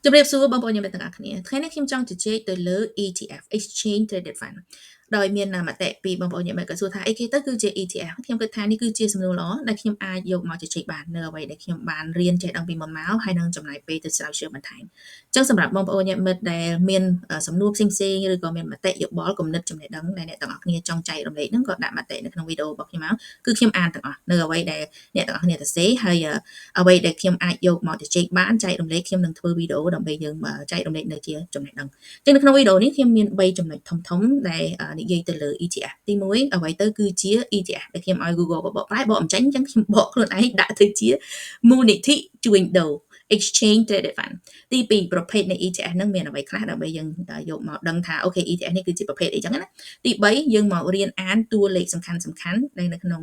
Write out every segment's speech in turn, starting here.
ជំរាបសួរបងប្អូនយើងទាំងអស់គ្នាថ្ងៃនេះខ្ញុំចង់ជជែកទៅលើ ETF Exchange Traded Fund ដោយមានមតិពីបងប្អូនយើងក៏សួរថាអីគេទៅគឺជា ETF ខ្ញុំគិតថានេះគឺជាសំណួរល្អដែលខ្ញុំអាចយកមកជជែកបាននៅអ្វីដែលខ្ញុំបានរៀនចេះដឹងពីមុនមកហើយនឹងចំណាយពេលទៅស្រាវជ្រាវបន្ថែមអញ្ចឹងសម្រាប់បងប្អូនមិត្តដែលមានសំណួរផ្សេងៗឬក៏មានមតិយោបល់គំនិតចំណេះដឹងដែលអ្នកទាំងអស់គ្នាចង់ចែករំលែកហ្នឹងក៏ដាក់មតិនៅក្នុងវីដេអូរបស់ខ្ញុំមកគឺខ្ញុំអានទាំងអស់នៅអ្វីដែលអ្នកទាំងអស់គ្នាសរសេរហើយអ្វីដែលខ្ញុំអាចយកមកជជែកបានចែករំលែកខ្ញុំនឹងធ្វើវីដេអូដើម្បីយើងចែករំលែកនៅជាចំណេះដឹងចឹងនៅក្នុងវីដេអូនេះខ្ញុំមាន3ចំណុចធំៗដែលនិយាយទៅលើ ETF ទី1អ្វីទៅគឺជា ETF ដែលខ្ញុំឲ្យ Google ក៏បកប្រែបកមិនចាញ់អញ្ចឹងខ្ញុំបកខ្លួនឯងដាក់ទៅជាមូលនិធិជួញដូរ Exchange Traded Fund ទី2ប្រភេទនៃ ETF ហ្នឹងមានអ្វីខ្លះដើម្បីយើងយកមកដឹងថាអូខេ ETF នេះគឺជាប្រភេទអីចឹងណាទី3យើងមករៀនអានតួលេខសំខាន់ៗដែលនៅក្នុង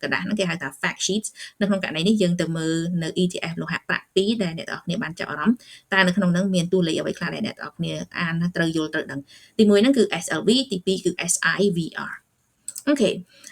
กระดาษហ្នឹងគេហៅថា fact sheets នៅក្នុងករណីនេះយើងទៅមើលនៅ ETF លោហៈប្រាក់2ដែលអ្នកនរគ្នាបានចាប់អារម្មណ៍តែនៅក្នុងហ្នឹងមានតួលេខអ្វីខ្លះដែលអ្នកនរគ្នាអានត្រូវយល់ត្រូវដឹងទី1ហ្នឹងគឺ SLV ទី2គឺ SIVR អូខេ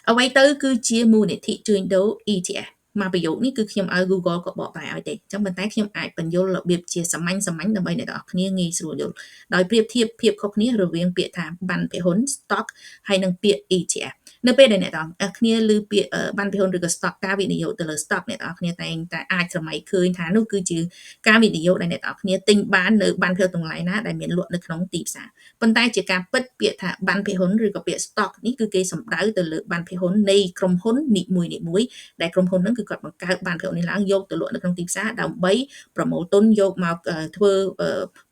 អ្វីទៅគឺជាមូលនិធិជួញដូរ ETF មកប្រយោគនេះគឺខ្ញុំឲ្យ Google ក៏បកប្រែឲ្យទេអញ្ចឹងប៉ុន្តែខ្ញុំអាចបញ្យល់របៀបជាសាមញ្ញដើម្បីអ្នកនរគ្នាងាយស្រួលយល់ដោយប្រៀបធៀបភាពខុសគ្នារវាងពាក្យថាប័ណ្ណពហុន stock ហើយនិងពាក្យ ETF នៅពេលដែលអ្នកនរគ្នាឮពាក្យប័ណ្ណពហុនឬក៏ stock ការវិនិយោគទៅលើ stock អ្នកនរគ្នាតែងតែអាចស្រមៃឃើញថានោះគឺជាការវិនិយោគដែលអ្នកនរគ្នាទិញបាននៅប័ណ្ណពហុនទាំងឡាយណាដែលមានលក់នៅក្នុងទីផ្សារប៉ុន្តែជាការពិតពាក្យថាប័ណ្ណពហុនឬក៏ពាក្យ stock នេះគឺគេសំដៅទៅលើប័ណ្ណពហុននៃក្រុមហ៊ុននីមួយៗដែលក្រុមហ៊ុនហ្នឹងគឺគាត់បង្កើតប័ណ្ណពហុននេះឡើងយកទៅលក់នៅក្នុងទីផ្សារដើម្បីប្រមូលទុនយកមកធ្វើ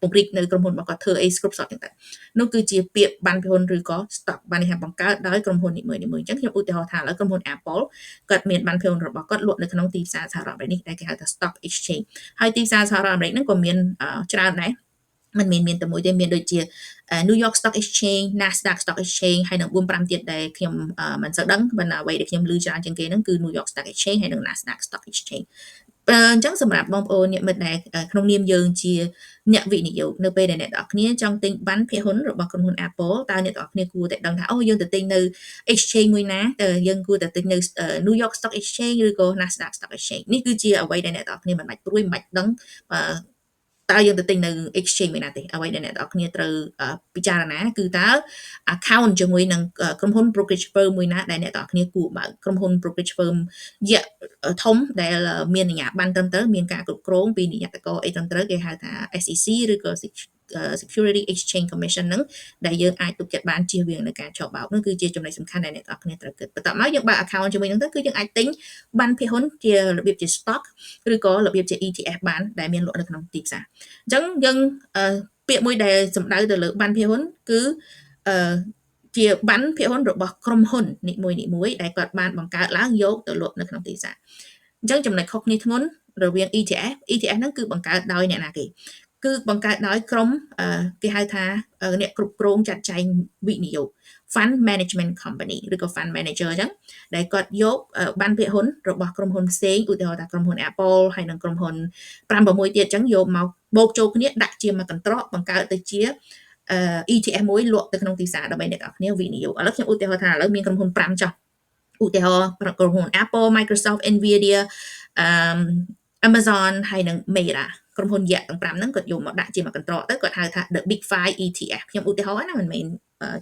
ពង្រីកនៅក្រុមហ៊ុនរបស់គាត់ធ្វើអីគ្រប់សពចឹងទៅនោះគឺជាពាក្យប័ណ្ណពហុនឬក៏ stock បាននេះបង្កើតដោយក្រុមហ៊ុននីមួយៗអញ្ចឹងខ្ញុំឧទាហរណ៍ថាឥឡូវក្រុមហ៊ុន Apple គាត់មានប័ណ្ណពហុនរបស់គាត់លក់នៅក្នុងទីផ្សារសហរដ្ឋអាមេរិកនេះដែលគេហៅថា stock exchange ហើយទីផ្សារសហរដ្ឋអាមេរិកហ្នឹងក៏មានច្រើនដែរมันមានតែមួយទេមានដូចជា New York Stock Exchange Nasdaq Stock Exchange ហើយនឹង4 5ទៀតដែលខ្ញុំមិនសូវដឹងប៉ុន្តែអ្វីដែលខ្ញុំឮច្រើនជាងគេហ្នឹងគឺ New York Stock Exchange ហើយនិង Nasdaq Stock Exchange អញ្ចឹងសម្រាប់បងប្អូនអ្នកមិត្តដែលក្នុងនាមយើងជាអ្នកវិនិយោគនៅពេលដែលអ្នកនរគ្នាចង់ទិញប័ណ្ណភាគហ៊ុនរបស់ក្រុមហ៊ុន Apple តើអ្នកនរគ្នាគួរតែដឹងថាអូយើងទៅទិញនៅ exchange មួយណាយើងគួរតែទិញនៅ New York Stock Exchange ឬក៏ Nasdaq Stock Exchange នេះគឺជាអ្វីដែលអ្នកនរគ្នាមិនបាច់ព្រួយមិនបាច់ដឹងតើយើងទៅទិញនៅ exchange មួយណាទេអ្វីដែលអ្នកនរគ្នាត្រូវពិចារណាគឺតើ account ជាមួយនឹងក្រុមហ៊ុន brokerage firm មួយណាដែលអ្នកនរគ្នាគួរបើកក្រុមហ៊ុន brokerage firm យៈធំដែលមានអាជ្ញាប័ណ្ណត្រឹមត្រូវមានការគ្រប់គ្រងពីនិយត្តករអីត្រឹមត្រូវគេហៅថា SEC ឬក៏ Security Exchange Commission ហ្នឹងដែលយើងអាចទុកចិត្តបានជៀសវាងនៅការឆបោកនោះគឺជាចំណុចសំខាន់ដែលអ្នកនរគ្នាត្រូវគិតបន្ទាប់មកយើងបើក account ជាមួយនឹងទៅគឺយើងអាចទិញប័ណ្ណភាគហ៊ុនជារបៀបជា stock ឬក៏របៀបជា ETF បានដែលមានលក់នៅក្នុងទីផ្សារអញ្ចឹងយើងពាក្យមួយដែលសំដៅទៅលើប័ណ្ណភាគហ៊ុនគឺជាប័ណ្ណភាគហ៊ុនរបស់ក្រុមហ៊ុននីមួយៗដែលគាត់បានបង្កើតឡើងយកទៅលក់នៅក្នុងទីផ្សារអញ្ចឹងចំណុចខុសគ្នាធ្ងន់រវាង ETF ហ្នឹងគឺបង្កើតដោយអ្នកណាគេគឺបង្កើតដោយក្រុមគេហៅថាអ្នកគ្រប់គ្រងចាត់ចែងវិនិយោគ Fund Management Company ឬក៏ Fund Manager អញ្ចឹងដែលគាត់យកប័ណ្ណភាគហ៊ុនរបស់ក្រុមហ៊ុនផ្សេងឧទាហរណ៍ថាក្រុមហ៊ុន Apple ហើយនិងក្រុមហ៊ុន5 6ទៀតអញ្ចឹងយកមកបូកចូលគ្នាដាក់ជាមួយកន្ត្រកបង្កើតទៅជា ETF មួយលក់ទៅក្នុងទីផ្សារដើម្បីអ្នកនរគ្នាវិនិយោគឥឡូវខ្ញុំឧទាហរណ៍ថាឥឡូវមានក្រុមហ៊ុន5ចុះឧទាហរណ៍ក្រុមហ៊ុន Apple Microsoft Nvidia Amazon ហើយនិង Meta ក្រុមហ៊ុនយៈទាំង5ហ្នឹងគាត់យកមកដាក់ជាមួយកន្ត្រកទៅគាត់ហៅថា the big 5 ETF ខ្ញុំឧទាហរណ៍ណាមិនមែន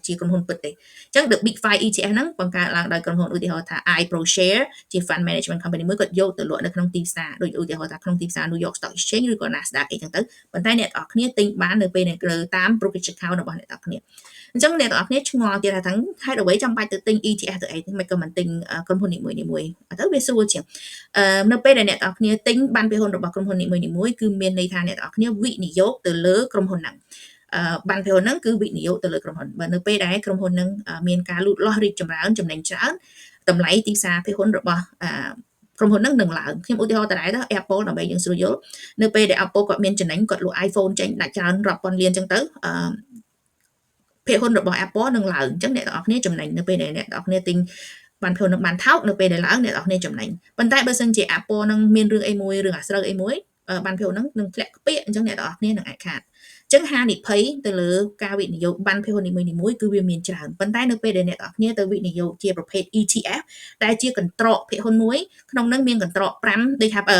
ជាក្រុមហ៊ុនពិតទេអញ្ចឹង the big 5 ETF ហ្នឹងបង្កើតឡើងដោយក្រុមហ៊ុនឧទាហរណ៍ថា iProshare ជា fund management company មួយគាត់យកទៅលក់នៅក្នុងទីផ្សារដូចឧទាហរណ៍ថាក្នុងទីផ្សារ New York Stock Exchange ឬក៏ Nasdaq អីចឹងទៅប៉ុន្តែអ្នកនរគ្នាទិញបាននៅពេលដែលតាម brokerage account របស់អ្នកនរគ្នាអញ្ចឹងអ្នកនរគ្នាឆ្ងល់ទៀតថាហេតុអ្វីចាំបាច់ទៅទិញ ETF ទៅអីមិនក៏មិនទិញក្រុមហ៊ុននីមួយៗទៅវាស្រួលជាងនៅពេលដែលអ្នកនរគ្នាទិញប័ណ្ណភាគហ៊ុនរបស់ក្រុមហ៊ុននីមួយៗគឺមានន័យថាអ្នកនរគ្នាវិនិយោគទៅលើក្រុមហ៊ុនហ្នឹងប័ណ្ណភាគហ៊ុនហ្នឹងគឺវិនិយោគទៅលើក្រុមហ៊ុនបើនៅពេលដែលក្រុមហ៊ុនហ្នឹងមានការលូតលាស់រីកចម្រើនចំណេញច្រើនតម្លៃទីផ្សារភាគហ៊ុនរបស់ក្រុមហ៊ុនហ្នឹងនឹងឡើងខ្ញុំឧទាហរណ៍តដែរទៅ Apple ដើម្បីយើងស្រួលយល់នៅពេលដែល Apple គាត់មានចំណេញគាត់លក់ iPhone ចេញដាក់ច្រើនរាប់ពាន់លានអញ្ចឹងទៅភាគហ៊ុនរបស់ Apple នឹងឡើងអញ្ចឹងអ្នកទាំងអស់គ្នាចំណេញនៅពេលដែលអ្នកទាំងអស់គ្នាទិញបានភាគហ៊ុននឹងបានថោកនៅពេលដែលឡើងអ្នកទាំងអស់គ្នាចំណេញប៉ុន្តែបើសិនជា Apple នឹងមានរឿងអីមួយរឿងអាស្រូវអីមួយ ban phiếu nó nâng lẹ bịa chẳng lẽ đó nên là ai khác chẳng hạn thì thấy từ lứa cao vị nhiều ban phiếu này mình mũi cứ viêm miền tràn vấn tay nước về để nè đó nên từ vị nhiều chiaประเภท ETF ได้chia cần trọ phiếu hôn mũi không năng miền cần trọ pram đây have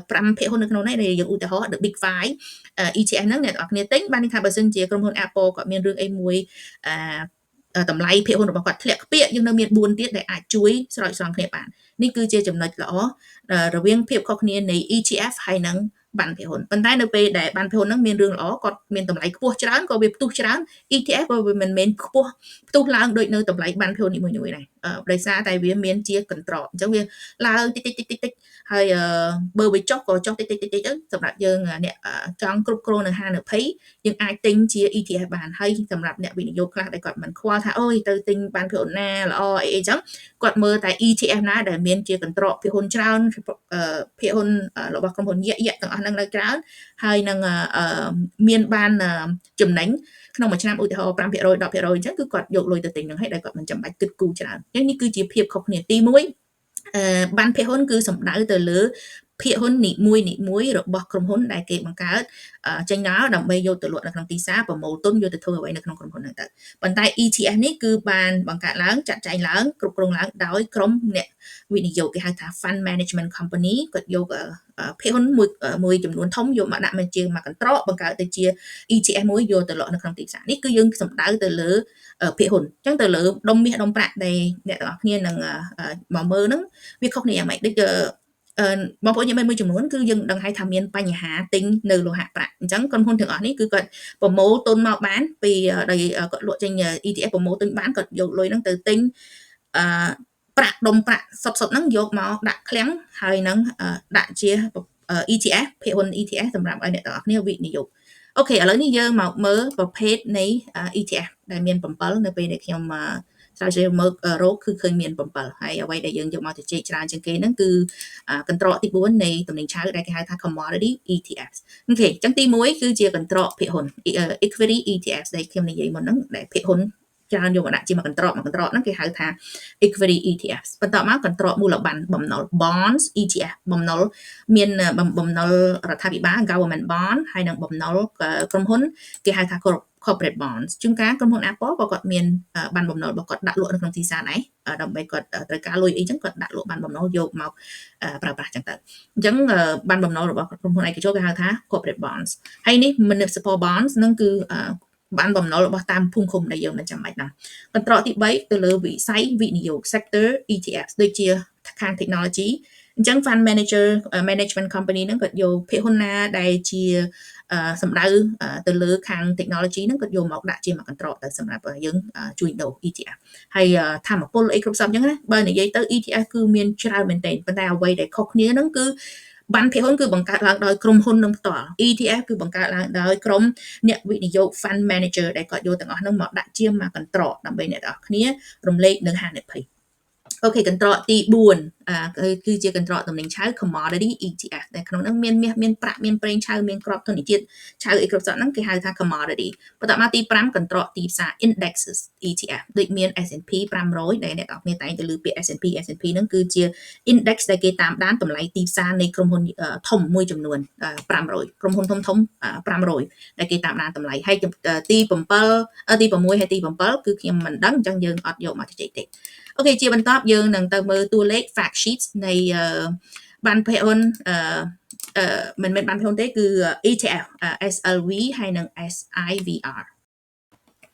pram phiếu hôn nó này để dùng ưu tố được big five ETF ហ្នឹងអ្នកនរគ្នាទិញបានថាបើសិនជាក្រុមហ៊ុន Apple គាត់មានរឿងអីមួយតម្លៃភាគហ៊ុនរបស់គាត់ធ្លាក់ខ្ពស់យើងនៅមាន4ទៀតដែលអាចជួយស្រោចស្រង់គ្នាបាននេះគឺជាចំណុចល្អរវាងភាពខុសគ្នានៃ ETF ហើយនឹងបានភាគហ៊ុនប៉ុន្តែនៅពេលដែលបានភាគហ៊ុនហ្នឹងមានរឿងល្អគាត់មានតម្លៃខ្ពស់ច្រើនក៏វាផ្ទុះច្រើន ETF ក៏វាមិនមែនខ្ពស់ផ្ទុះឡើងដូចនៅតម្លៃបានភាគហ៊ុននីមួយៗដែរដោយសារតែវាមានជា control អញ្ចឹងវាឡើងតិចហើយបើវាចុះក៏ចុះតិចទៅសម្រាប់យើងអ្នកចង់គ្រប់គ្រងនៅហានិភ័យយើងអាចទិញជា ETF បានហើយសម្រាប់អ្នកវិនិយោគខ្លះដែលគាត់មិនខ្វល់ថាអូយទៅទិញបានភាគហ៊ុនណាល្អអីអញ្ចឹងគាត់មើលតែ ETF ណាដែលមានជា control ភាគហ៊ុនច្រើនភាគហ៊ុនរបស់ក្រុមហ៊ុនយៈទាំងអស់ហ្នឹងនៅច្រើនហើយនឹងមានបានចំណេញក្នុងមួយឆ្នាំឧទាហរណ៍ 5% 10% អញ្ចឹងគឺគាត់យកលុយទៅទិញហ្នឹងហើយដែលគាត់មិនចាំបាច់គិតគូរច្រើនអញ្ចឹងនេះគឺជាភាពខុសគ្នាទី1បានភាគហ៊ុនគឺសំដៅទៅលើភាគហ៊ុននីមួយរបស់ក្រុមហ៊ុនដែលគេបង្កើតចេញដល់ដើម្បីយកទៅលក់នៅក្នុងទីផ្សារប្រមូលទុនយកទៅធ្វើអ្វីនៅក្នុងក្រុមហ៊ុនហ្នឹងទៅប៉ុន្តែ ETF នេះគឺបានបង្កើតឡើងចាត់ចែងឡើងគ្រប់គ្រងឡើងដោយក្រុមអ្នកវិនិយោគគេហៅថា Fund Management Company គាត់យកភាគហ៊ុនមួយចំនួនធំយកមកដាក់មកជាមកកន្ត្រកបង្កើតទៅជា ETF មួយយកទៅលក់នៅក្នុងទីផ្សារនេះគឺយើងសំដៅទៅលើភាគហ៊ុនអញ្ចឹងទៅលើដុំមាសដុំប្រាក់ដែលអ្នកទាំងអស់គ្នានឹងមកមើលហ្នឹងវាខុសគ្នាយ៉ាងម៉េចដូចបងប្អូនយើងមានមួយចំនួនគឺយើងដឹងហើយថាមានបញ្ហាទិញនៅលោហៈប្រាក់អញ្ចឹងក្រុមហ៊ុនទាំងអស់នេះគឺគាត់ប្រមូលទុនមកបានពីដោយគាត់លក់ចេញ ETF ប្រមូលទុនបានគាត់យកលុយហ្នឹងទៅទិញប្រាក់ដុំប្រាក់សុទ្ធហ្នឹងយកមកដាក់ឃ្លាំងហើយនឹងដាក់ជា ETF ភាគហ៊ុន ETF សម្រាប់ឲ្យអ្នកទាំងអស់គ្នាវិនិយោគអូខេឥឡូវនេះយើងមកមើលប្រភេទនៃ ETF ដែលមាន7នៅពេលដែលខ្ញុំស្រាវជ្រាវមើលរោគគឺឃើញមាន7ហើយអ្វីដែលយើងយកមកជជែកច្រើនជាងគេហ្នឹងគឺកន្ត្រកទី4នៃតំណែងឆៅដែលគេហៅថា commodity ETFs អូខេអញ្ចឹងទី1គឺជាកន្ត្រកភាគហ៊ុន equity ETFs ដែលខ្ញុំនិយាយមុនហ្នឹងដែលភាគហ៊ុនច្រើនយកមកដាក់ជាមកកន្ត្រកហ្នឹងគេហៅថា equity ETFs បន្តមកកន្ត្រកមូលបត្របំណុល bonds ETF បំណុលមានបំណុលរដ្ឋាភិបាល government bond ហើយនឹងបំណុលក្រុមហ៊ុនគេហៅថា corporate bonds ជួនកាលក្រុមហ៊ុន Apple ក៏គាត់មានបានបំណុលរបស់គាត់ដាក់លក់នៅក្នុងទីផ្សារដែរដើម្បីគាត់ត្រូវការលុយអីចឹងគាត់ដាក់លក់បានបំណុលយកមកប្រើប្រាស់ចឹងទៅអញ្ចឹងបានបំណុលរបស់ក្រុមហ៊ុនឯកជនគេហៅថា corporate bonds ហើយនេះ municipal bonds នឹងគឺបានបំណុលរបស់តាមភូមិឃុំដែលយើងមិនចាំបាច់ណាកន្ត្រកទី3ទៅលើវិស័យវិនិយោគ sector ETFs ដូចជាខាង technology អញ្ចឹង fund manager management company ហ្នឹងគាត់យកភាគហ៊ុនណាដែលជាសម្ដៅទៅលើខាង technology ហ្នឹងគាត់យកមកដាក់ជាមកកន្ត្រកទៅសម្រាប់យើងជួញដូរ ETF ហើយធម្មពលអីគ្រប់សពអញ្ចឹងណាបើនិយាយទៅ ETF គឺមានច្រើនមែនទែនប៉ុន្តែអ្វីដែលខុសគ្នាហ្នឹងគឺបានភាគហ៊ុនគឺបង្កើតឡើងដោយក្រុមហ៊ុននឹងផ្ទាល់ ETF គឺបង្កើតឡើងដោយក្រុមអ្នកវិនិយោគ fund manager ដែលគាត់យកទាំងអស់ហ្នឹងមកដាក់ជាមកកន្ត្រកដើម្បីអ្នកទាំងអស់គ្នារំលែកនឹងហានិភ័យអូខេកន្ត្រកទី4គឺជាកន្ត្រកតំណែងឆៅ commodity ETF ដែលក្នុងហ្នឹងមានមាសមានប្រាក់មានប្រេងឆៅមានក្របធនធានឆៅអីគ្រប់សពហ្នឹងគេហៅថា commodity បន្តមកទី5កន្ត្រកទីផ្សារ indexes ETF ដូចមាន S&P 500ដែលអ្នកនរគ្នាតែងទៅលើពាក្យ S&P ហ្នឹងគឺជា index ដែលគេតាមដានតម្លៃទីផ្សារនៃក្រុមហ៊ុនធំមួយចំនួន500ក្រុមហ៊ុនធំ500ដែលគេតាមដានតម្លៃហើយទី6ហើយទី7គឺខ្ញុំមិនដឹងអញ្ចឹងយើងអត់យកមកជជែកទេអូខេជាបន្តយើងនឹងទៅមើលតួលេខ fact sheets នៃបានភាគហ៊ុនមិនមែនបានភាគហ៊ុនទេគឺ ETF SLV ហើយនិង SIVR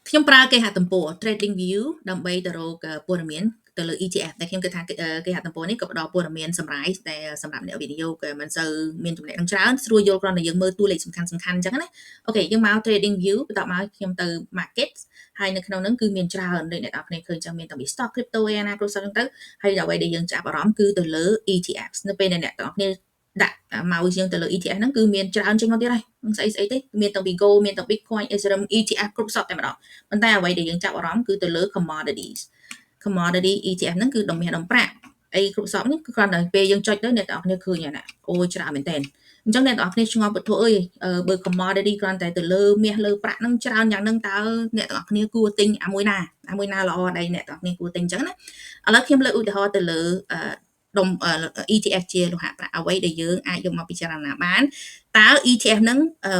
ខ្ញុំប្រើគេហទំព័រ TradingView ដើម្បីទៅរកព័ត៌មានទៅលើ ETF ដែលខ្ញុំគិតថាគេហទំព័រនេះក៏ផ្ដល់ព័ត៌មានសម្រាប់តែសម្រាប់អ្នកវិនិយោគមិនសូវមានចំណេះដឹងច្រើនស្រួលយល់គ្រាន់តែយើងមើលតួលេខសំខាន់អញ្ចឹងណាអូខេយើងមក TradingView បន្ទាប់មកខ្ញុំទៅ Markets ហើយនៅក្នុងហ្នឹងគឺមានច្រើនដូចអ្នកនរគ្នាឃើញចឹងមានតែពី stock crypto ឯណាគ្រប់សឹកហ្នឹងទៅហើយអ្វីដែលយើងចាប់អារម្មណ៍គឺទៅលើ ETFs នៅពេលដែលអ្នកនរគ្នាដាក់មកយើងទៅលើ ETF ហ្នឹងគឺមានច្រើនជាងមកទៀតហើយស្អីទេមានទាំងពី Gold មានទាំង Bitcoin Ethereum ETF គ្រប់សពតែម្ដងប៉ុន្តែអ្វីដែលយើងចាប់អារម្មណ៍គឺទៅលើ commodity ETF ហ្នឹងគឺដុំមាសដុំប្រាក់អីគ្រប់សពនេះគឺគ្រាន់តែពេលយើងចុចទៅអ្នកនរគ្នាឃើញណាអូច្រើនមែនតើអញ្ចឹងអ្នកនរគ្នាឆ្ងល់ពធអើយបើ commodity គ្រាន់តែទៅលើមាសលើប្រាក់ហ្នឹងច្រើនយ៉ាងហ្នឹងតើអ្នកនរគ្នាគួរទិញអាមួយណាល្អដែលអ្នកនរគ្នាគួរទិញអញ្ចឹងណាឥឡូវខ្ញុំលើកឧទាហរណ៍ទៅលើដុំ ETF ជាលោហៈប្រាក់អ្វីដែលយើងអាចយកមកពិចារណាបាន តើ ETF ហ្នឹង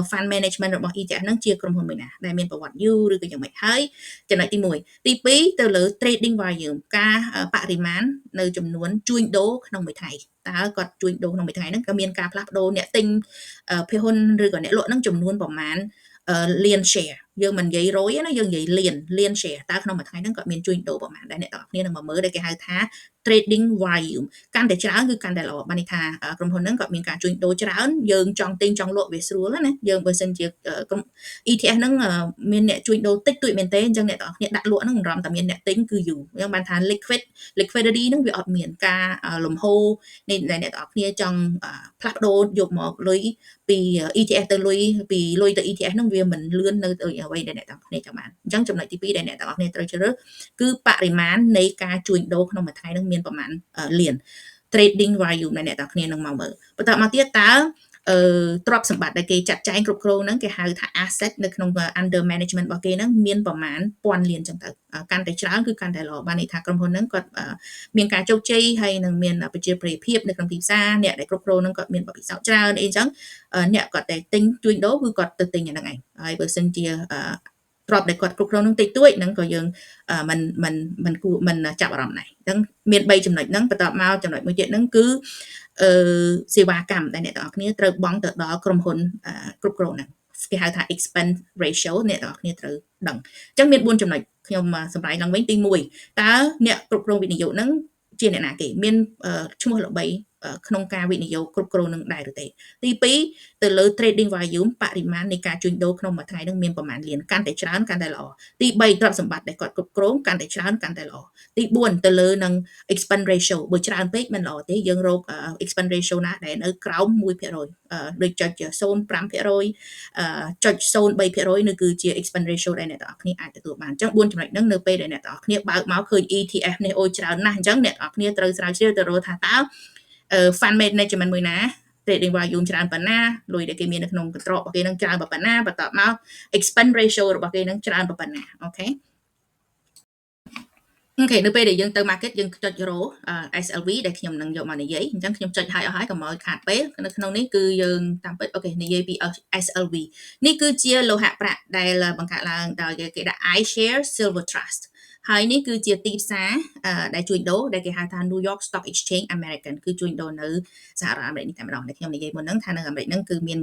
fund management របស់ ETF ហ្នឹងជាក្រុមហ៊ុនមួយណាដែលមានប្រវត្តិយូរឬក៏យ៉ាងម៉េចហើយចំណុចទី1ទី2ទៅលើ trading volume ការបរិមាណនៅចំនួនជួញដូរក្នុងមួយថ្ងៃតើគាត់ជួញដូរក្នុងមួយថ្ងៃហ្នឹងក៏មានការផ្លាស់ប្ដូរអ្នកទិញភាគហ៊ុនឬក៏អ្នកលក់ហ្នឹងចំនួនប្រមាណលាន share យើងមិននិយាយរយណាយើងនិយាយលាន share តើក្នុងមួយថ្ងៃហ្នឹងគាត់មានជួញដូរប្រមាណដែរអ្នកទាំងអស់គ្នានឹងមកមើលដែលគេហៅថា trading volume កាន់តែច្រើនគឺកាន់តែល្អបានន័យថាក្រុមហ៊ុនហ្នឹងគាត់មានការជួញដូរច្រើនយើងចង់ទិញចង់លក់វាស្រួលណាយើងបើសិនជាក្រុម ETF ហ្នឹងមានអ្នកជួញដូរតិចតួចមែនទេអញ្ចឹងអ្នកទាំងអស់គ្នាដាក់លក់ហ្នឹងមិនរំតែមានអ្នកទិញគឺយូរអញ្ចឹងបានថា liquidity ហ្នឹងវាអត់មានការលំហូរនៃអ្នកទាំងអស់គ្នាចង់ផ្លាស់ប្ដូរយកមកលុយពី ETF ទៅលុយពីលុយទៅ ETF ហ្នឹងវាមិនលឿននៅទៅអ្វីដែលអ្នកទាំងអស់គ្នាចង់បានអញ្ចឹងចំណុចទី2ដែលអ្នកទាំងអស់គ្នាត្រូវជ្រើសរើសគឺបរិមាណនៃការជួញដូរក្នុងមួយថ្ងៃហ្នឹងមានប្រមាណលាន trading volume ដែលអ្នកទាំងអស់គ្នានឹងមកមើលបន្តមកទៀតតើទ្រព្យសម្បត្តិដែលគេចាត់ចែងគ្រប់គ្រងហ្នឹងគេហៅថា asset នៅក្នុង under management របស់គេហ្នឹងមានប្រមាណពាន់លានចឹងទៅកាន់តែច្រើនគឺកាន់តែល្អបានន័យថាក្រុមហ៊ុនហ្នឹងគាត់មានការជោគជ័យហើយនឹងមានប្រជាប្រិយភាពនៅក្នុងទីផ្សារអ្នកដែលគ្រប់គ្រងហ្នឹងគាត់មានបទពិសោធន៍ច្រើនអីចឹងអ្នកគាត់តែទិញជួញដូរគឺគាត់ទៅទិញអាហ្នឹងឯងហើយបើសិនជាទ្រព្យដែលគាត់គ្រប់គ្រងនឹងតិចតួចហ្នឹងក៏យើងមិនចាប់អារម្មណ៍ដែរអញ្ចឹងមាន3ចំណុចហ្នឹងបន្តមកចំណុចមួយទៀតហ្នឹងគឺសេវាកម្មដែលអ្នកទាំងអស់គ្នាត្រូវបង់ទៅដល់ក្រុមហ៊ុនគ្រប់គ្រងហ្នឹងគេហៅថា expense ratio អ្នកទាំងអស់គ្នាត្រូវដឹងអញ្ចឹងមាន4ចំណុចខ្ញុំសម្រាប់ឡើងវិញទី1តើអ្នកគ្រប់គ្រងវិនិយោគហ្នឹងជាអ្នកណាគេមានឈ្មោះល្បីក្នុងការវិនិយោគគ្រប់គ្រងនឹងដែរឬទេទី2ទៅលើ trading volume បរិមាណនៃការជួញដូរក្នុងមួយថ្ងៃនឹងមានប្រមាណលានកាន់តែច្រើនកាន់តែល្អទី3ទ្រព្យសម្បត្តិដែលគាត់គ្រប់គ្រងកាន់តែច្រើនកាន់តែល្អទី4ទៅលើនឹង expense ratio បើច្រើនពេកមិនល្អទេយើងរក expense ratio ណាដែលនៅក្រោម 1% ដូចចុច 0.5% ចុច 0.3% នោះគឺជា expense ratio ដែលអ្នកទាំងអស់គ្នាអាចទទួលបានអញ្ចឹង4ចំណុចហ្នឹងនៅពេលដែលអ្នកទាំងអស់គ្នាបើកមកឃើញ ETF នេះអូច្រើនណាស់អញ្ចឹងអ្នកទាំងអស់គ្នាត្រូវស្រាវជ្រាវទៅរកថាតើfund management មួយណា trading volume ច្រើនប៉ុណ្ណាលុយដែលគេមាននៅក្នុងកន្ត្រករបស់គេនឹងច្រើនប៉ុណ្ណាបន្តមក expense ratio របស់គេនឹងច្រើនប៉ុណ្ណាអូខេនៅពេលដែលយើងទៅ market យើងចុចរក SLV ដែលខ្ញុំនឹងយកមកនិយាយអញ្ចឹងខ្ញុំចុចឲ្យអស់ហើយកុំឲ្យខាតពេលនៅក្នុងនេះគឺយើងតាមពិតនិយាយពី SLV នេះគឺជាលោហៈប្រាក់ដែលបង្កើតឡើងដោយគេដាក់ iShare Silver Trust ហើយនេះគឺជាទីផ្សារដែលជួញដូរដែលគេហៅថា New York Stock Exchange American គឺជួញដូរនៅសហរដ្ឋអាមេរិកនេះតែម្ដងដែលខ្ញុំនិយាយមុនហ្នឹងថានៅអាមេរិកហ្នឹងគឺមាន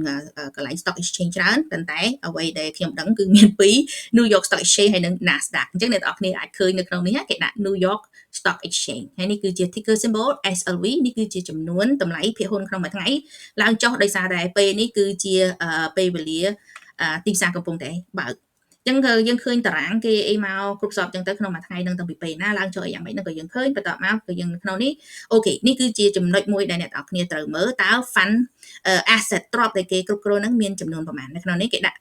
កន្លែង Stock Exchange ច្រើនប៉ុន្តែអ្វីដែលខ្ញុំដឹងគឺមានពីរ New York Stock Exchange ហើយនិង Nasdaq អញ្ចឹងអ្នកនរគ្នាអាចឃើញនៅក្នុងនេះគេដាក់ New York Stock Exchange ហើយនេះគឺជា ticker symbol SLV នេះគឺជាចំនួនតម្លៃភាគហ៊ុនក្នុងមួយថ្ងៃឡើងចុះដោយសារតែពេលនេះគឺជាពេលវេលាទីផ្សារកំពុងតែបើកចឹងយើងឃើញតារាងគេអីមកគ្រប់សពចឹងទៅក្នុងមួយថ្ងៃនឹងតាំងពីពេលណាឡើងចុះអីយ៉ាងម៉េចហ្នឹងក៏យើងឃើញបន្តមកគឺយើងនៅក្នុងនេះអូខេនេះគឺជាចំណុចមួយដែលអ្នកនរគ្នាត្រូវមើលតើ fund asset ទ្រព្យដែលគេគ្រប់គ្រងហ្នឹងមានចំនួនប្រមាណនៅក្នុងនេះគេដាក់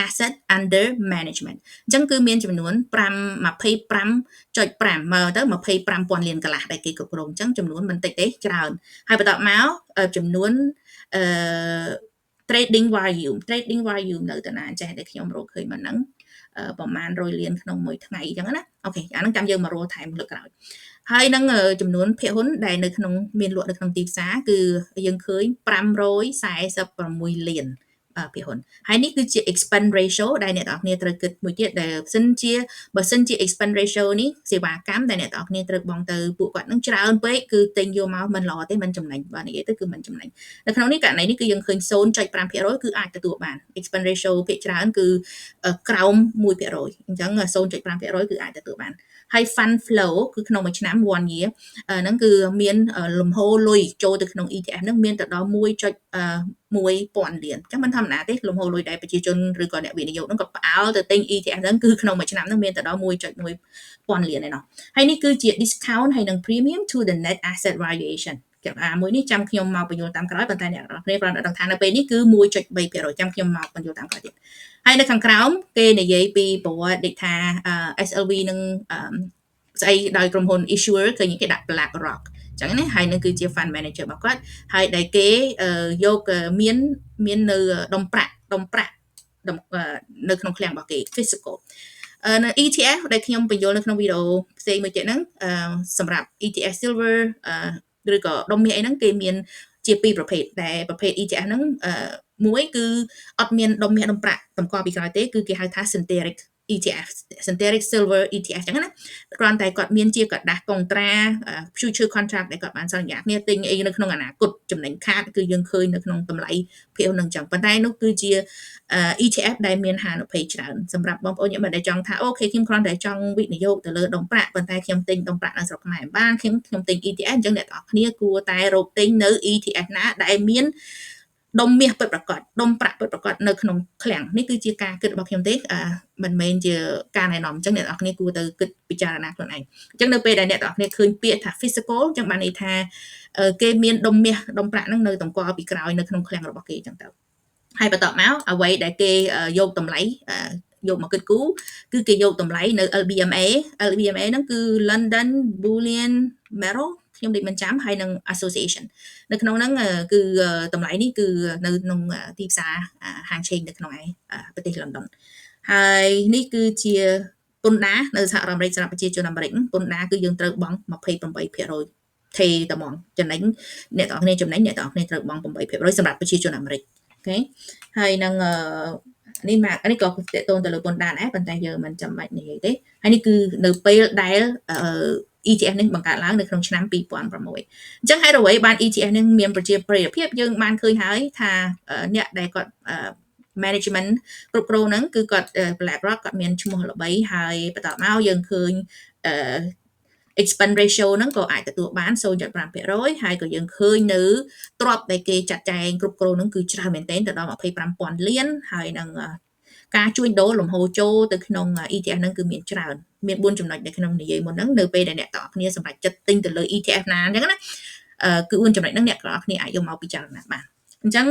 asset under management អញ្ចឹងគឺមានចំនួន25.5មកទៅ25,000លានកន្លះដែលគេគ្រប់គ្រងអញ្ចឹងចំនួនមិនតិចទេច្រើនហើយបន្តមកចំនួនtrading volume នៅតាណាចេះតែខ្ញុំរកឃើញមកហ្នឹងប្រហែល100លានក្នុងមួយថ្ងៃអញ្ចឹងណាអូខេអាហ្នឹងចាំយើងមករកថែមលើកក្រោយហើយនឹងចំនួនភាគហ៊ុនដែលនៅក្នុងមានលក់នៅក្នុងទីផ្សារគឺយើងឃើញ546លានភាគហ៊ុនហើយនេះគឺជា expense ratio ដែលអ្នកទាំងអស់គ្នាត្រូវគិតមួយទៀតដែលបើសិនជា expense ratio នេះសេវាកម្មដែលអ្នកទាំងអស់គ្នាត្រូវបង់ទៅពួកគាត់នឹងច្រើនពេកគឺទិញយកមកមិនល្អទេមិនចំណេញបាទនិយាយទៅគឺមិនចំណេញនៅក្នុងនេះករណីនេះគឺយើងឃើញ 0.5% គឺអាចទទួលបាន expense ratio ភាគច្រើនគឺក្រោម 1% អញ្ចឹង 0.5% គឺអាចទទួលបានហើយ fund flow គឺក្នុងមួយឆ្នាំ one year ហ្នឹងគឺមានលំហូរលុយចូលទៅក្នុង ETF ហ្នឹងមានទៅដល់ 1.1,000 លានអញ្ចឹងមិនធម្មតាទេលំហូរលុយដែលប្រជាជនឬក៏អ្នកវិនិយោគហ្នឹងក៏ផ្អើលទៅទិញ ETF ហ្នឹងគឺក្នុងមួយឆ្នាំហ្នឹងមានទៅដល់ 1.1,000 លានឯណោះហើយនេះគឺជា discount ហើយនឹង premium to the net asset valuation មួយនេះចាំខ្ញុំមកបញ្យល់តាមក្រោយប៉ុន្តែអ្នកនរគ្នាគ្រាន់តែដឹងថានៅពេលនេះគឺ 1.3% ចាំខ្ញុំមកបញ្យល់តាមក្រោយទៀតហើយនៅខាងក្រោមគេនិយាយពីប្រវត្តិដូចថា SLV នឹងស្អីដោយក្រុមហ៊ុន issuer ឃើញគេដាក់ BlackRock អញ្ចឹងណាហើយនឹងគឺជា fund manager របស់គាត់ហើយដែលគេយកមាននៅដុំប្រាក់នៅក្នុងឃ្លាំងរបស់គេ physical នៅ ETF ដែលខ្ញុំបញ្យល់នៅក្នុងវីដេអូផ្សេងមួយទៀតហ្នឹងសម្រាប់ ETF silver ឬក៏ដុំមាសអីហ្នឹងគេមាន ជាពីរប្រភេទដែលប្រភេទ ETF ហ្នឹងមួយគឺអត់មានដុំមាសដុំប្រាក់តម្កល់ពីក្រោយទេគឺគេហៅថា synthetic ETF synthetic silver ETF ចឹងណាគ្រាន់តែគាត់មានជាกระดาษកុងត្រា future contract ដែលគាត់បានសន្យាគ្នាទិញអីនៅក្នុងអនាគតចំណេញខាតគឺយើងឃើញនៅក្នុងតម្លៃភាគហ្នឹងចឹងប៉ុន្តែនោះគឺជា ETF ដែលមានហានិភ័យច្រើនសម្រាប់បងប្អូនអ្នកដែលចង់ថាអូខេខ្ញុំគ្រាន់តែចង់វិនិយោគទៅលើដុំប្រាក់ប៉ុន្តែខ្ញុំទិញដុំប្រាក់នៅស្រុកខ្មែរបានខ្ញុំទិញ ETF អញ្ចឹងអ្នកទាំងអស់គ្នាគួរតែរកទិញនៅ ETF ណាដែលមានដុំមាសពិតប្រាកដដុំប្រាក់ពិតប្រាកដនៅក្នុងឃ្លាំងនេះគឺជាការគិតរបស់ខ្ញុំទេមិនមែនជាការណែនាំអញ្ចឹងអ្នកទាំងអស់គ្នាគួរទៅគិតពិចារណាខ្លួនឯងអញ្ចឹងនៅពេលដែលអ្នកទាំងអស់គ្នាឃើញពាក្យថា physical អញ្ចឹងបានន័យថាគេមានដុំមាសដុំប្រាក់ហ្នឹងនៅតម្កល់ពីក្រោយនៅក្នុងឃ្លាំងរបស់គេអញ្ចឹងទៅហើយបន្តមកអ្វីដែលគេយកតម្លៃយកមកគិតគូរគឺគេយកតម្លៃនៅ LBMA ហ្នឹងគឺ London Bullion Marrow ខ្ញុំដូចមិនចាំហើយនឹង Association នៅក្នុងហ្នឹងគឺតម្លៃនេះគឺនៅក្នុងទីផ្សារហាងឆេងនៅក្នុងប្រទេស London ហើយនេះគឺជាពន្ធដារនៅសហរដ្ឋអាមេរិកសម្រាប់ប្រជាជនអាមេរិកពន្ធដារគឺយើងត្រូវបង់ 28% ថេតែហ្មងចំណេញអ្នកទាំងអស់គ្នាចំណេញអ្នកទាំងអស់គ្នាត្រូវបង់ 8% សម្រាប់ប្រជាជនអាមេរិកអូខេហើយនឹងនេះក៏តេតូនទៅលើពន្ធដារដែរប៉ុន្តែយើងមិនចាំបាច់និយាយទេហើយនេះគឺនៅពេលដែល ETF នេះបង្កើតឡើងនៅក្នុងឆ្នាំ2006អញ្ចឹងហេតុអ្វីបាន ETF នេះមានប្រជាប្រិយភាពយើងបានឃើញហើយថាអ្នកដែលគាត់management គ្រប់គ្រងហ្នឹងគឺគាត់ BlackRock គាត់មានឈ្មោះល្បីហើយបន្តមកយើងឃើញexpense ratio ហ្នឹងក៏អាចទទួលបាន 0.5% ហើយក៏យើងឃើញនៅទ្រព្យដែលគេចាត់ចែងគ្រប់គ្រងហ្នឹងគឺច្រើនមែនទែនទៅដល់ 25,000 លានហើយនឹងការជួញដូរលំហូរចូលទៅក្នុង ETF ហ្នឹងគឺមានច្រើនមាន4ចំណុចនៅក្នុងនិយាយមុនហ្នឹងនៅពេលដែលអ្នកទាំងអស់គ្នាសម្រេចចិត្តទិញទៅលើ ETF ណាអញ្ចឹងណាគឺ4ចំណុចហ្នឹងអ្នកទាំងអស់គ្នាអាចយកមកពិចារណាបានអញ្ចឹង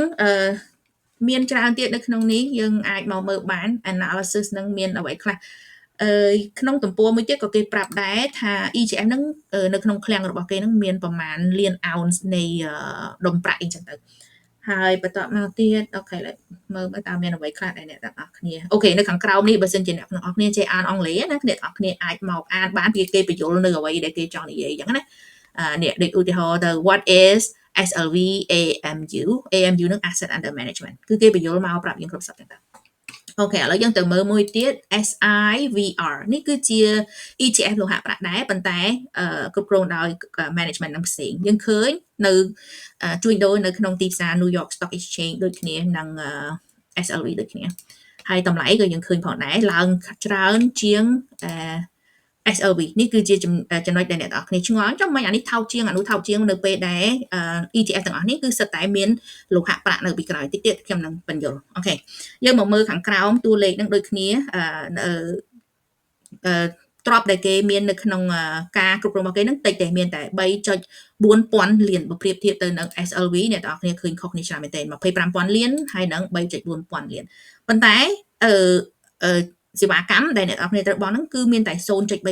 មានច្រើនទៀតនៅក្នុងនេះយើងអាចមកមើលបាន analysis ហ្នឹងមានអ្វីខ្លះក្នុងទំព័រមួយទៀតក៏គេប្រាប់ដែរថា ETF ហ្នឹងនៅក្នុងឃ្លាំងរបស់គេហ្នឹងមានប្រមាណលាន ounce នៃដុំប្រាក់អីចឹងទៅហើយបន្តមកទៀតអូខេមើលតើមានអ្វីខ្លះដែលអ្នកទាំងអស់គ្នាអូខេនៅខាងក្រោមនេះបើសិនជាអ្នកទាំងអស់គ្នាចេះអានអង់គ្លេសណាអ្នកទាំងអស់គ្នាអាចមកអានបានពីគេបញ្យល់នៅអ្វីដែលគេចង់និយាយចឹងណានេះដូចឧទាហរណ៍ទៅ what is SLV AMU នឹង asset under management គឺគេបញ្យល់មកប្រាប់យើងគ្រប់សពទាំងអូខេឥឡូវយើងទៅមើលមួយទៀត SIVR នេះគឺជា ETF លោហៈប្រាក់ដែរប៉ុន្តែគ្រប់គ្រងដោយ management នឹងផ្សេងយើងឃើញនៅជួញដូរនៅក្នុងទីផ្សារ New York Stock Exchange ដូចគ្នានឹង SLV ដូចគ្នាហើយតម្លៃក៏យើងឃើញផងដែរឡើងច្រើនជាងSLV នេះគឺជាចំណុចដែលអ្នកទាំងអស់គ្នាឆ្ងល់ចុះមិនអានេះថោកជាងអានោះថោកជាងនៅពេលដែល ETF ទាំងអស់នេះគឺសិតតែមានលោហៈប្រាក់នៅពីក្រោយតិចទៀតខ្ញុំនឹងបញ្យល់អូខេយើងមកមើលខាងក្រោមតួលេខនឹងដូចគ្នាទ្រព្យដែលគេមាននៅក្នុងការគ្រប់គ្រងរបស់គេនឹងតិចតែមានតែ 3.4,000 លានបើប្រៀបធៀបទៅនឹង SLV អ្នកទាំងអស់គ្នាឃើញខុសគ្នាច្រើនមែនទែន 25,000 លានហើយនឹង 3.4,000 លានប៉ុន្តែសេវាកម្មដែលអ្នកនរគ្នាត្រូវបង់ហ្នឹងគឺមានតែ 0.3% ទេ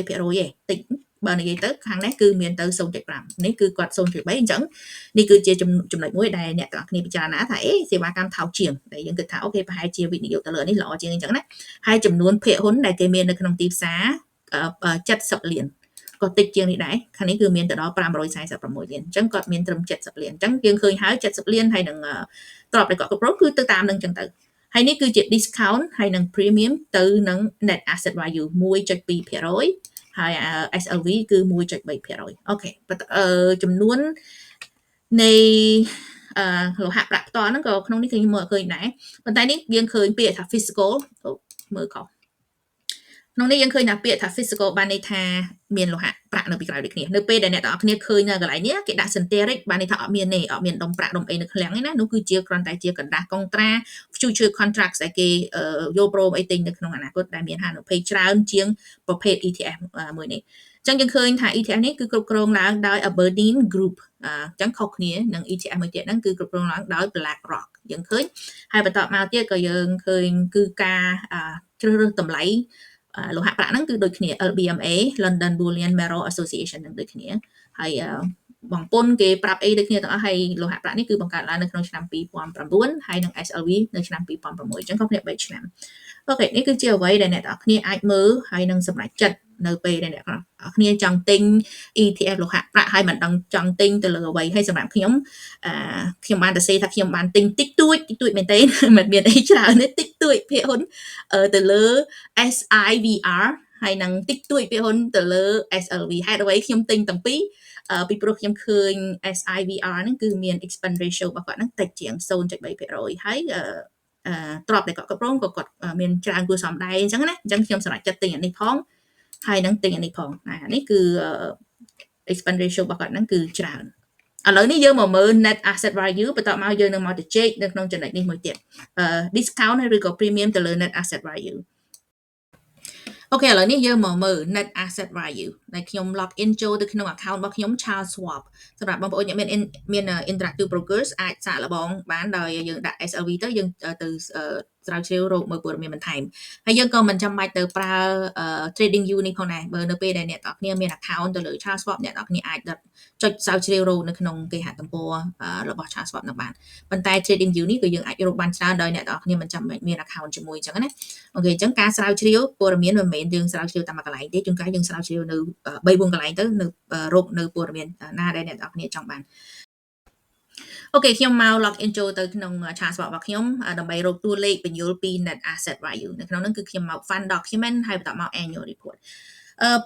តិចបើនិយាយទៅខាងនេះគឺមានទៅ 0.5 នេះគឺគាត់ 0.3 អញ្ចឹងនេះគឺជាចំណុចមួយដែលអ្នកនរគ្នាពិចារណាថាសេវាកម្មថោកជាងដែលយើងគិតថាអូខេប្រហែលជាវិនិយោគទៅលើនេះល្អជាងអញ្ចឹងណាហើយចំនួនភាគហ៊ុនដែលគេមាននៅក្នុងទីផ្សារ70 លានក៏តិចជាងនេះដែរខាងនេះគឺមានទៅដល់546 លានអញ្ចឹងគាត់មានត្រឹម70 លានអញ្ចឹងយើងឃើញហើយ70 លានហើយនឹងទ្រព្យដែលគាត់គ្រប់គ្រងគឺទៅតាមនឹងអញ្ចឹងទៅហើយនេះគឺជា discount ហើយនឹង premium ទៅនឹង net asset value 1.2% ហើយ SLV គឺ 1.3% អូខេចំនួននៃលោហៈប្រាក់ផ្ទាល់ហ្នឹងក៏ក្នុងនេះគឺមើលឃើញដែរប៉ុន្តែនេះយើងឃើញពាក្យថា physical មើលខុសក្នុងនេះយើងឃើញថាពាក្យថា physical បានន័យថាមានលោហៈប្រាក់នៅពីក្រោយដូចគ្នានៅពេលដែលអ្នកទាំងអស់គ្នាឃើញនៅកន្លែងនេះគេដាក់ synthetic បានន័យថាអត់មានទេអត់មានដុំប្រាក់ដុំអីនៅឃ្លាំងទេណានោះគឺជាគ្រាន់តែជាกระดาษកុងត្រា future contracts ដែលគេយល់ព្រមអីទិញនៅក្នុងអនាគតដែលមានហានិភ័យច្រើនជាងប្រភេទ ETF មួយនេះអញ្ចឹងយើងឃើញថា ETF នេះគឺគ្រប់គ្រងឡើងដោយ Aberdeen Group អញ្ចឹងខុសគ្នានឹង ETF មួយទៀតហ្នឹងគឺគ្រប់គ្រងឡើងដោយ BlackRock យើងឃើញហើយបន្តមកទៀតក៏យើងឃើញគឺការជ្រើសរើសតម្លៃលោហៈប្រាក់ហ្នឹងគឺដូចគ្នា LBMA London Bullion Marrow Association នឹងដូចគ្នាហើយបងពុនគេប្រាប់អីដូចគ្នាទាំងអស់ហើយលោហៈប្រាក់នេះគឺបង្កើតឡើងនៅក្នុងឆ្នាំ2009ហើយនឹង SLV នៅឆ្នាំ2006អញ្ចឹងខុសគ្នា3ឆ្នាំអូខេនេះគឺជាអ្វីដែលអ្នកទាំងអស់គ្នាអាចមើលហើយនឹងសម្រេចចិត្ត នៅពេលដែលអ្នកគ្នាចង់ទិញ ETF លោហៈប្រាក់ហើយមិនដឹងចង់ទិញទៅលើអ្វីហើយសម្រាប់ខ្ញុំខ្ញុំបានទៅសេថាខ្ញុំបានទិញតិចតួចមែនទេមិនមានអីច្រើនទេតិចតួចភាគហ៊ុនទៅលើ SIVR ហើយនឹងតិចតួចភាគហ៊ុនទៅលើ SLV ហេតុអ្វីខ្ញុំទិញទាំងពីរពីព្រោះខ្ញុំឃើញ SIVR ហ្នឹងគឺមាន expense ratio របស់គាត់ហ្នឹងតិចជាង 0.3% ហើយទ្រព្យដែលគាត់គ្រប់គ្រងក៏គាត់មានច្រើនគួរសមដែរអញ្ចឹងណាអញ្ចឹងខ្ញុំសម្រេចចិត្តទិញអានេះផងហើយនឹងទិញអានេះផងនេះគឺ expense ratio របស់គាត់ហ្នឹងគឺច្រើនឥឡូវនេះយើងមកមើល net asset value បន្ទាប់មកយើងនឹងមកទៅជែកនៅក្នុងចំណុចនេះមួយទៀតdiscount ឬក៏ premium ទៅលើ net asset value អូខេឥឡូវនេះយើងមកមើល net asset value ដែលខ្ញុំ log in ចូលទៅក្នុង account របស់ខ្ញុំ Charles Schwab សម្រាប់បងប្អូនអ្នកមាន interactive brokers អាចសាកល្បងបានដោយយើងដាក់ SLV ទៅយើងទៅស្រាវជ្រាវរកមើលព័ត៌មានបន្ថែមហើយយើងក៏មិនចាំបាច់ទៅប្រើ trading view នេះផងដែរបើនៅពេលដែលអ្នកនរគ្នាមាន account ទៅលើ Charles Schwab អ្នកនរគ្នាអាចចុចស្រាវជ្រាវរកនៅក្នុងគេហទំព័ររបស់ Charles Schwab នឹងបានប៉ុន្តែ trading view នេះគឺយើងអាចរកបានច្រើនដោយអ្នកនរគ្នាមិនចាំបាច់មាន account ជាមួយអញ្ចឹងណាអូខេអញ្ចឹងការស្រាវជ្រាវព័ត៌មានមិនមែនយើងស្រាវជ្រាវតាមមួយកន្លែងទេជួនកាលយើងស្រាវជ្រាវនៅ 3-4 កន្លែងទៅនៅរកនៅព័ត៌មានណាដែលអ្នកនរគ្នាចង់បានអូខេខ្ញុំមក log in ចូលទៅក្នុង Charles Schwab របស់ខ្ញុំដើម្បីរកតួលេខបញ្យល់ពី net asset value នៅក្នុងហ្នឹងគឺខ្ញុំមក fund document ហើយបន្តមក annual report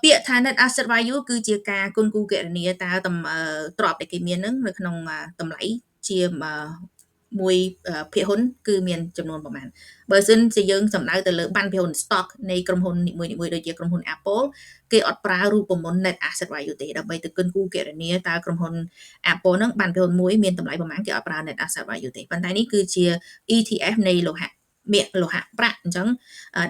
ពាក្យថា net asset value គឺជាការគុណគូគណនាតើទ្រព្យដែលគេមានហ្នឹងនៅក្នុងតម្លៃជាមួយភាគហ៊ុនគឺមានចំនួនប្រមាណបើសិនជាយើងសំដៅទៅលើបណ្ឌភាគហ៊ុន stock នៃក្រុមហ៊ុននីមួយៗដូចជាក្រុមហ៊ុន Apple គេអត់ប្រើរូបមន្ត net asset value ទេដើម្បីទៅគុណគូគណនាតើក្រុមហ៊ុន Apple ហ្នឹងបណ្ឌភាគហ៊ុនមួយមានតម្លៃប្រមាណគេអត់ប្រើ net asset value ទេប៉ុន្តែនេះគឺជា ETF នៃលោហៈប្រាក់អញ្ចឹង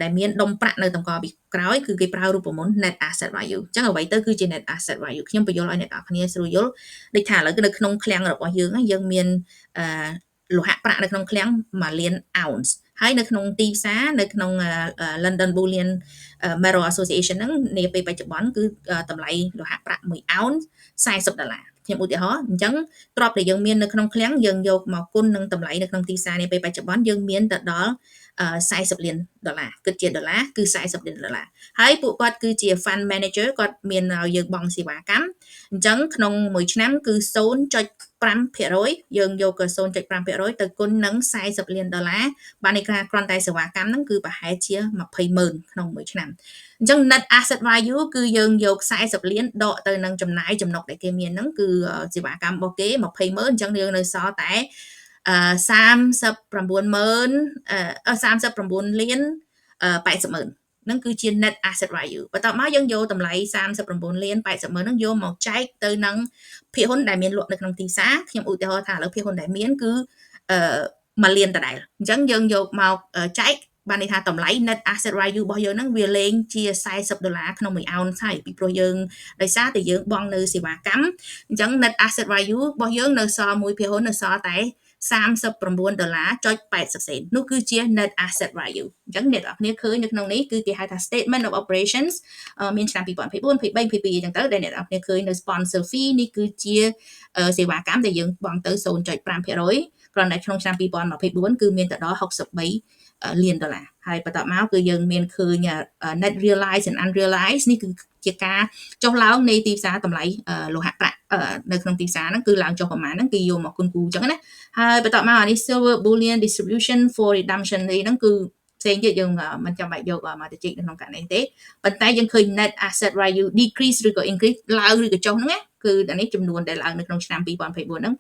ដែលមានដុំប្រាក់នៅតម្កល់ពីក្រោយគឺគេប្រើរូបមន្ត net asset value អញ្ចឹងអ្វីទៅគឺជា net asset value ខ្ញុំបញ្យល់ឲ្យអ្នកនរគ្នាស្រួលយល់ដូចថាឥឡូវនៅក្នុងឃ្លាំងរបស់យើងមានលោហៈប្រាក់នៅក្នុងឃ្លាំង1លាន ounce ហើយនៅក្នុងទីផ្សារនៅក្នុង London Bullion Metal Association ហ្នឹងនាពេលបច្ចុប្បន្នគឺតម្លៃលោហៈប្រាក់1 ounce $40ខ្ញុំឧទាហរណ៍អញ្ចឹងទ្រព្យដែលយើងមាននៅក្នុងឃ្លាំងយើងយកមកគុណនឹងតម្លៃនៅក្នុងទីផ្សារនាពេលបច្ចុប្បន្នយើងមានទៅដល់$40 លានគិតជាដុល្លារគឺ$40 លានហើយពួកគាត់គឺជា fund manager គាត់មានឲ្យយើងបង់សេវាកម្មអញ្ចឹងក្នុងមួយឆ្នាំគឺ 0.5% យើងយក 0.5% ទៅគុណនឹង$40 លានបានន័យថាគ្រាន់តែសេវាកម្មហ្នឹងគឺប្រហែលជា20,000ក្នុងមួយឆ្នាំអញ្ចឹង net asset value គឺយើងយក$40 លានដកទៅនឹងចំណាយចំណុកដែលគេមានហ្នឹងគឺសេវាកម្មរបស់គេ20,000អញ្ចឹងយើងនៅសល់តែ39លាន80,000ហ្នឹងគឺជា net asset value បន្ទាប់មកយើងយកតម្លៃ39លាន80,000ហ្នឹងយកមកចែកទៅនឹងភាគហ៊ុនដែលមានលក់នៅក្នុងទីផ្សារខ្ញុំឧទាហរណ៍ថាឥឡូវភាគហ៊ុនដែលមានគឺ1លានដដែលអញ្ចឹងយើងយកមកចែកបានន័យថាតម្លៃ net asset value របស់យើងហ្នឹងវាលែងជា$40ក្នុង1 ounce ហើយពីព្រោះយើងដោយសារតែយើងបង់នៅសេវាកម្មអញ្ចឹង net asset value របស់យើងនៅសល់មួយភាគហ៊ុននៅសល់តែ$39.80នោះគឺជា net asset value អញ្ចឹងអ្នកនរគ្នាឃើញនៅក្នុងនេះគឺគេហៅថា statement of operations មានឆ្នាំ2024 23 22អញ្ចឹងទៅដែលអ្នកនរគ្នាឃើញនៅ sponsor fee នេះគឺជាសេវាកម្មដែលយើងបង់ទៅ 0.5% គ្រាន់តែក្នុងឆ្នាំ2024គឺមានទៅដល់$63 លានហើយបន្ទាប់មកគឺយើងមានឃើញ net realized and unrealized នេះគឺជាការចុះឡើងនៃទីផ្សារតម្លៃលោហៈប្រាក់នៅក្នុងទីផ្សារហ្នឹងគឺឡើងចុះប្រមាណហ្នឹងគេយកមកគុណគូអញ្ចឹងណាហើយបន្ទាប់មកអានេះ silver bullion distribution for redemption នេះហ្នឹងគឺផ្សេងទៀតយើងមិនចាំបាច់យកមកទៅជែកនៅក្នុងករណីទេប៉ុន្តែយើងឃើញ net asset value decrease ឬក៏ increase ឡើងឬក៏ចុះហ្នឹងណាគឺអានេះចំនួនដែលឡើងនៅក្នុងឆ្នាំ2024ហ្នឹង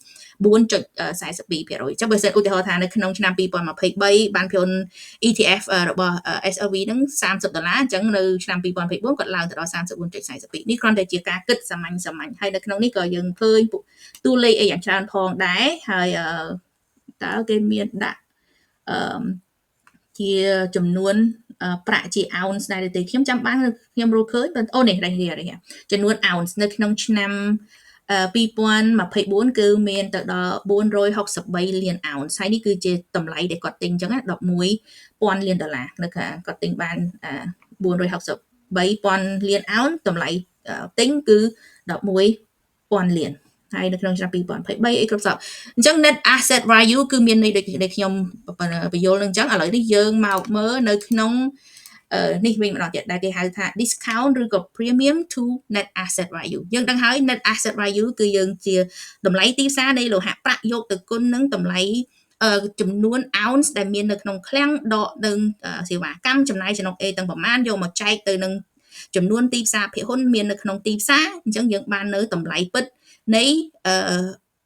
4.42% ចាំបើសិនឧទាហរណ៍ថានៅក្នុងឆ្នាំ2023បានភាគហ៊ុន ETF របស់ SLV ហ្នឹង$30អញ្ចឹងនៅឆ្នាំ2024គាត់ឡើងទៅដល់ 34.42 នេះគ្រាន់តែជាការគិតសាមញ្ញហើយនៅក្នុងនេះក៏យើងឃើញតួលេខអីយ៉ាងច្រើនផងដែរហើយតើគេមានដាក់ជាចំនួនប្រាក់ជា ounce ដែរទេខ្ញុំចាំបានខ្ញុំរកឃើញអូនេះចំនួន ounce នៅក្នុងឆ្នាំ2024គឺមានទៅដល់$463 លាន ounce ហើយនេះគឺជាតម្លៃដែលគាត់ទិញអញ្ចឹង$11,000 លាននៅគាត់ទិញបាន$463,000 លាន ounce តម្លៃទិញគឺ$11,000 លានហើយនៅក្នុងឆ្នាំ2023អីគ្រប់សពអញ្ចឹង net asset value គឺមានន័យដូចខ្ញុំបញ្យល់នឹងអញ្ចឹងឥឡូវនេះយើងមកមើលនៅក្នុង នេះវិញម្ដងទៀតដែលគេហៅថា discount ឬក៏ premium to net asset value យើងដឹងហើយ net asset value គឺយើងជាតម្លៃទីផ្សារនៃលោហៈប្រាក់យកទៅគុណនឹងតម្លៃចំនួន ounce ដែលមាននៅក្នុងឃ្លាំងដកនឹងសេវាកម្មចំណាយចំណុច A ទាំងប្រមាណយកមកចែកទៅនឹងចំនួនទីផ្សារភាគហ៊ុនមាននៅក្នុងទីផ្សារអញ្ចឹងយើងបាននៅតម្លៃពិតនៃ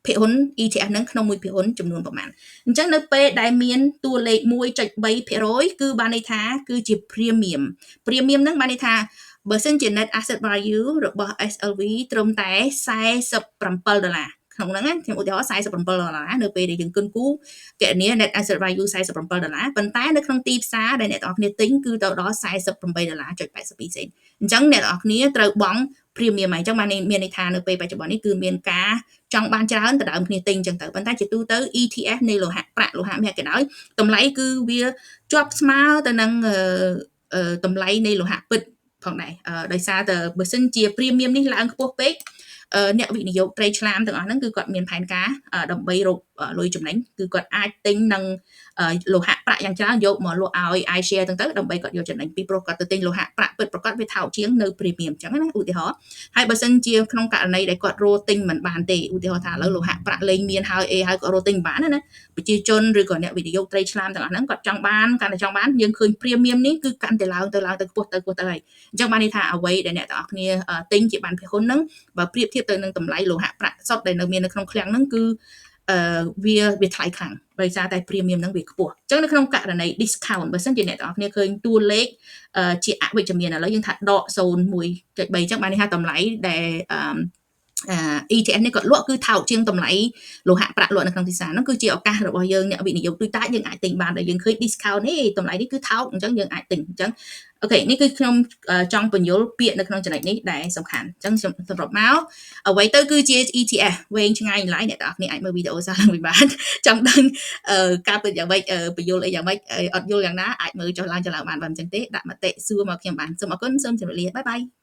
ភាគហ៊ុន ETF ហ្នឹងក្នុងមួយភាគហ៊ុនចំនួនប្រមាណអញ្ចឹងនៅពេលដែលមានតួលេខ 1.3% គឺបានន័យថាគឺជា premium ហ្នឹងបានន័យថាបើសិនជា net asset value របស់ SLV ត្រឹមតែ$47ក្នុងហ្នឹងណាខ្ញុំឧទាហរណ៍$47នៅពេលដែលយើងគិតគូរគណនា net asset value $47ប៉ុន្តែនៅក្នុងទីផ្សារដែលអ្នកនរគ្នាទិញគឺទៅដល់$48.82សេនអញ្ចឹងអ្នកនរគ្នាត្រូវបង់ premium ហើយអញ្ចឹងបានមានន័យថានៅពេលបច្ចុប្បន្ននេះគឺមានការចង់បានច្រើនទៅដើមគ្នាទិញអញ្ចឹងទៅប៉ុន្តែជាទូទៅ ETF នៃលោហៈប្រាក់លោហៈមាសក៏ដោយតម្លៃគឺវាជាប់ស្មើទៅនឹងតម្លៃនៃលោហៈពិតផងដែរដោយសារតែបើសិនជា premium នេះឡើងខ្ពស់ពេកអ្នកវិនិយោគត្រីឆ្លាមទាំងអស់ហ្នឹងគឺគាត់មានផែនការដើម្បីរកលុយចំណេញគឺគាត់អាចទិញនឹងលោហៈប្រាក់យ៉ាងច្រើនយកមកលក់ឲ្យ iShare ទាំងទៅដើម្បីគាត់យកចំណេញពីព្រោះគាត់ទៅទិញលោហៈប្រាក់ពិតប្រាកដវាថោកជាងនៅ premium អញ្ចឹងណាឧទាហរណ៍ហើយបើសិនជាក្នុងករណីដែលគាត់រកទិញមិនបានទេឧទាហរណ៍ថាឥឡូវលោហៈប្រាក់លេងមានហើយហើយគាត់រកទិញបានណាប្រជាជនឬក៏អ្នកវិនិយោគត្រីឆ្លាមទាំងអស់ហ្នឹងគាត់ចង់បានកាន់តែចង់បានយើងឃើញ premium នេះគឺកាន់តែឡើងទៅខ្ពស់ទៅហើយអញ្ចឹងបានន័យថាអ្វីដែលអ្នកទាំងអស់គ្នាទិញជាបានភាគហ៊ុនហ្នឹងបើប្រៀបធៀបទៅនឹងតម្លៃលោហៈប្រាក់សុទ្ធដែលនៅមាននៅក្នុងឃ្លាំងហ្នឹងគឺវាថ្លៃខ្លាំងដោយសារតែ premium ហ្នឹងវាខ្ពស់អញ្ចឹងនៅក្នុងករណី discount បើសិនជាអ្នកទាំងអស់គ្នាឃើញតួលេខជាអវិជ្ជមានឥឡូវយើងថាដក 0.1.3 អញ្ចឹងបានន័យថាតម្លៃដែល ETF នេះគាត់លក់គឺថោកជាងតម្លៃលោហៈប្រាក់លក់នៅក្នុងទីផ្សារហ្នឹងគឺជាឱកាសរបស់យើងអ្នកវិនិយោគទូទៅយើងអាចទិញបានដែលយើងឃើញ discount នេះតម្លៃនេះគឺថោកអញ្ចឹងយើងអាចទិញអញ្ចឹងអូខេនេះគឺខ្ញុំចង់បញ្យល់ពាក្យនៅក្នុងចំណុចនេះដែលសំខាន់អញ្ចឹងសម្រាប់មកអ្វីទៅគឺជា ETF វែងឆ្ងាយឡើយអ្នកទាំងអស់គ្នាអាចមើលវីដេអូសារឡើងវិញបានចង់ដឹងការពិតយ៉ាងម៉េចបញ្យល់អីយ៉ាងម៉េចអត់យល់យ៉ាងណាអាចមើលចុះឡើងបានបើមិនអញ្ចឹងទេដាក់មតិសួរមកខ្ញុំបានសូមអរគុណសូមជម្រាបលាបាយបាយ